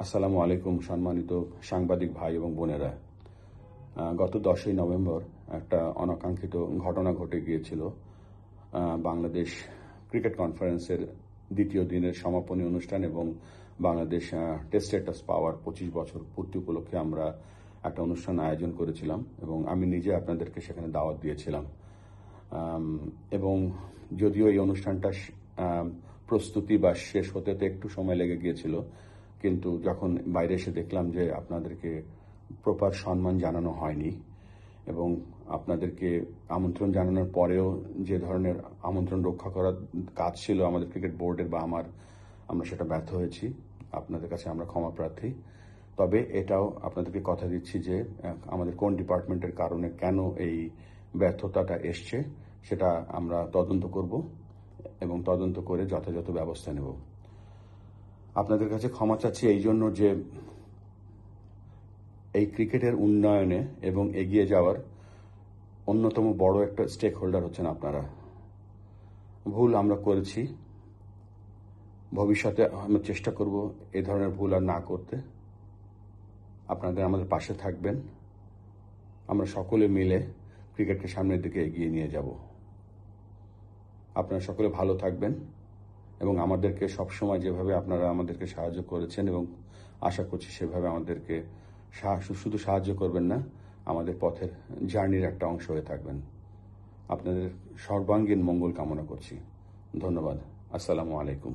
আসসালামু আলাইকুম সম্মানিত সাংবাদিক ভাই এবং বোনেরা। গত 10ই নভেম্বর একটা অনাকাঙ্ক্ষিত ঘটনা ঘটে গিয়েছিল। বাংলাদেশ ক্রিকেট কনফারেন্সের দ্বিতীয় দিনের সমাপনী অনুষ্ঠান এবং বাংলাদেশ টেস্ট স্ট্যাটাস পাওয়ার 25 বছর পূর্তি উপলক্ষে আমরা একটা অনুষ্ঠান আয়োজন করেছিলাম এবং আমি নিজে আপনাদেরকে সেখানে দাওয়াত দিয়েছিলাম। এবং যদিও এই অনুষ্ঠানটা প্রস্তুতি বা শেষ হতে একটু সময় লেগে গিয়েছিল, কিন্তু যখন বাইরে এসে দেখলাম যে আপনাদেরকে প্রপার সম্মান জানানো হয়নি এবং আপনাদেরকে আমন্ত্রণ জানানোর পরেও যে ধরনের আমন্ত্রণ রক্ষা করার কাজ ছিল আমাদের ক্রিকেট বোর্ডের বা আমরা সেটা ব্যর্থ হয়েছি। আপনাদের কাছে আমরা ক্ষমা প্রার্থী। তবে এটাও আপনাদেরকে কথা দিচ্ছি যে আমাদের কোন ডিপার্টমেন্টের কারণে কেন এই ব্যর্থতাটা এসছে সেটা আমরা তদন্ত করব এবং তদন্ত করে যথাযথ ব্যবস্থা নেব। আপনাদের কাছে ক্ষমা চাচ্ছি এই জন্য যে এই ক্রিকেটের উন্নয়নে এবং এগিয়ে যাওয়ার অন্যতম বড় একটা স্টেক হোল্ডার হচ্ছেন আপনারা। ভুল আমরা করেছি, ভবিষ্যতে আমরা চেষ্টা করব এই ধরনের ভুল আর না করতে। আপনাদের আমাদের পাশে থাকবেন, আমরা সকলে মিলে ক্রিকেটকে সামনের দিকে এগিয়ে নিয়ে যাব। আপনারা সকলে ভালো থাকবেন এবং আমাদেরকে সবসময় যেভাবে আপনারা আমাদেরকে সাহায্য করেছেন এবং আশা করছি সেভাবে আমাদেরকে শুধু সাহায্য করবেন না, আমাদের পথের জার্নির একটা অংশ হয়ে থাকবেন। আপনাদের সর্বাঙ্গীন মঙ্গল কামনা করছি। ধন্যবাদ। আসসালামু আলাইকুম।